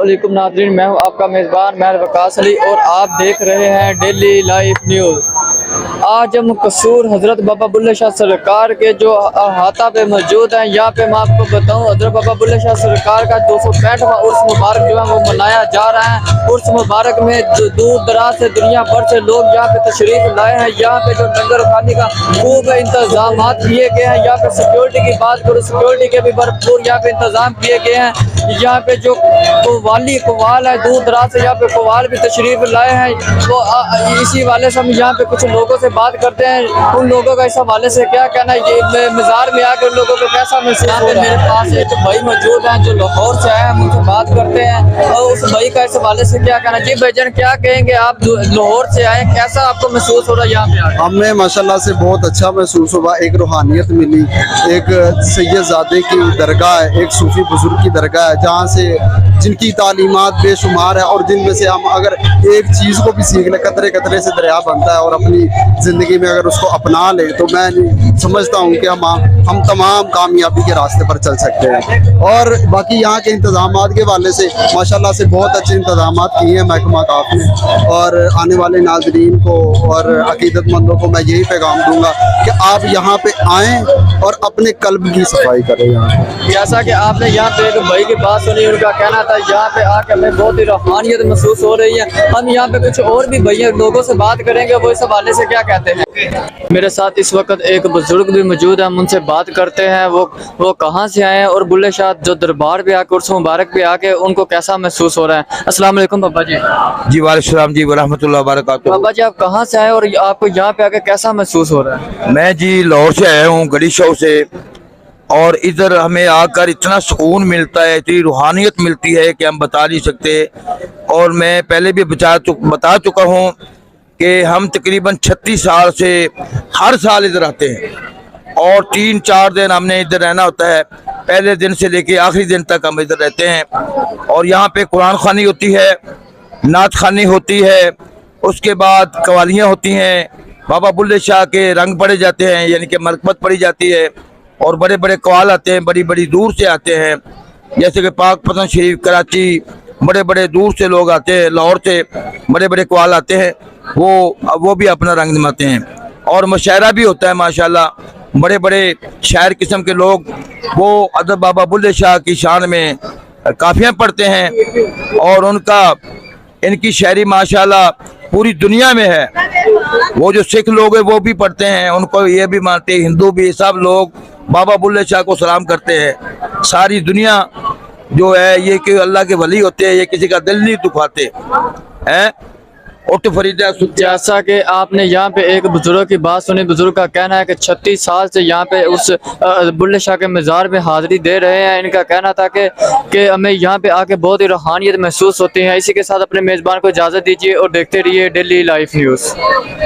अस्सलामुअलैकुम नाज़रीन, मैं हूं आपका मेज़बान महर वकास अली और आप देख रहे हैं डेली लाइफ न्यूज़। आज हम कसूर हज़रत बाबा बुल्ले शाह सरकार के जो अहाता पे मौजूद हैं। यहाँ पे मैं आपको बताऊं, हज़रत बाबा बुल्ले शाह सरकार का 265वां उर्स मुबारक जो है वो मनाया जा रहा है। उर्स मुबारक में दूर दराज से दुनिया भर से लोग यहाँ पे तशरीफ़ लाए हैं। यहाँ पे जो लंगर खाने का खूब इंतजाम किए गए हैं। यहाँ पे सिक्योरिटी की बात करो, सिक्योरिटी के भी भरपूर यहाँ पे इंतजाम किए गए हैं। यहाँ पे जो कवाल है, दूर दराज से यहाँ पे कवाल भी तशरीफ लाए हैं। तो इसी वाले से हम यहाँ पे कुछ लोगों से बात करते हैं, उन लोगों का इस हवाले से क्या कहना है, ये मज़ार में आकर लोगों को कैसा महसूस हो रहा है। मेरे पास एक भाई मौजूद हैं जो लाहौर से आए हैं, मुझसे बात करते हैं और उस भाई का इस हवाले से क्या कहना है। जी भाईजान, क्या कहेंगे, आप लाहौर से आए, कैसा आपको महसूस हो रहा है यहाँ पे आकर? हमें माशाल्लाह से बहुत अच्छा महसूस हुआ। एक रूहानियत मिली, एक सैयदजादे की दरगाह है, एक सूफी बुजुर्ग की दरगाह है जहाँ से जिनकी तालीमात बेशुमार है और जिनमें से हम अगर एक चीज़ को भी सीख ले, कतरे कतरे से दरिया बनता है और अपनी ज़िंदगी में अगर उसको अपना ले तो मैं समझता हूँ कि हम तमाम कामयाबी के रास्ते पर चल सकते हैं। और बाकी यहाँ के इंतज़ामात के वाले से माशाल्लाह से बहुत अच्छे इंतज़ामात किए हैं महकमा काफ ने। और आने वाले नाज़रीन को और अकीदतमंदों को मैं यही पैगाम दूंगा कि आप यहाँ पे आएँ और अपने कल्ब की सफाई करें। यहाँ जैसा कि आपने यहाँ पे एक भाई की बात सुनी, उनका कहना था यहाँ पे आके हमें बहुत ही रूहानियत महसूस हो रही है। हम यहाँ पे कुछ और भी भैया लोगों से बात करेंगे, वो इस हवाले से क्या कहते हैं। मेरे साथ इस वक्त एक बुजुर्ग भी मौजूद है, हम उनसे बात करते हैं वो कहाँ से आए हैं और बुल्ले शाह जो दरबार पे आके उर्स मुबारक पे आके उनको कैसा महसूस हो रहा है। अस्सलाम वालेकुम बाबा जी। जी वालेकुम जी वरहमतुल्लाहि वबरकातुहू। बाबा जी, आप कहाँ से आए और आपको यहाँ पे आके कैसा महसूस हो रहा है? मैं जी लाहौर से आया हूँ, गली शो से। और इधर हमें आकर इतना सुकून मिलता है, इतनी रूहानियत मिलती है कि हम बता नहीं सकते। और मैं पहले भी बता चुका हूँ कि हम तकरीबन 36 साल से हर साल इधर आते हैं और 3-4 दिन हमने इधर रहना होता है। पहले दिन से लेके आखिरी दिन तक हम इधर रहते हैं। और यहाँ पे कुरान खानी होती है, नात खानी होती है, उसके बाद कवालियाँ होती हैं, बाबा बुल्ले शाह के रंग पढ़े जाते हैं, यानी कि मरकमत पढ़ी जाती है। और बड़े बड़े कवाल आते हैं, बड़ी बड़ी दूर से आते हैं, जैसे कि पाक पतन शरीफ, कराची, बड़े बड़े दूर से लोग आते हैं। लाहौर से बड़े बड़े कवाल आते हैं, वो भी अपना रंग जमाते हैं। और मुशायरा भी होता है माशाल्लाह, बड़े बड़े शायर किस्म के लोग वो हज़रत बाबा बुल्ले शाह की शान में काफियाँ पढ़ते हैं। और इनकी शायरी माशाल्लाह पूरी दुनिया में है। वो जो सिख लोग हैं वो भी पढ़ते हैं, उनको ये भी मानते हैं, हिंदू भी, सब लोग बाबा बुल्ले शाह को सलाम करते हैं। सारी दुनिया जो है ये कि अल्लाह के वली होते हैं, ये किसी का दिल नहीं दुखाते हैं। उठ फरीदा। जैसा कि आपने यहाँ पे एक बुजुर्ग की बात सुनी, बुजुर्ग का कहना है कि 36 साल से यहाँ पे उस बुल्ले शाह के मज़ार में हाज़िरी दे रहे हैं। इनका कहना था कि हमें यहाँ पे आके बहुत ही रूहानियत महसूस होती है। इसी के साथ अपने मेज़बान को इजाज़त दीजिए और देखते रहिए डेली लाइफ न्यूज़।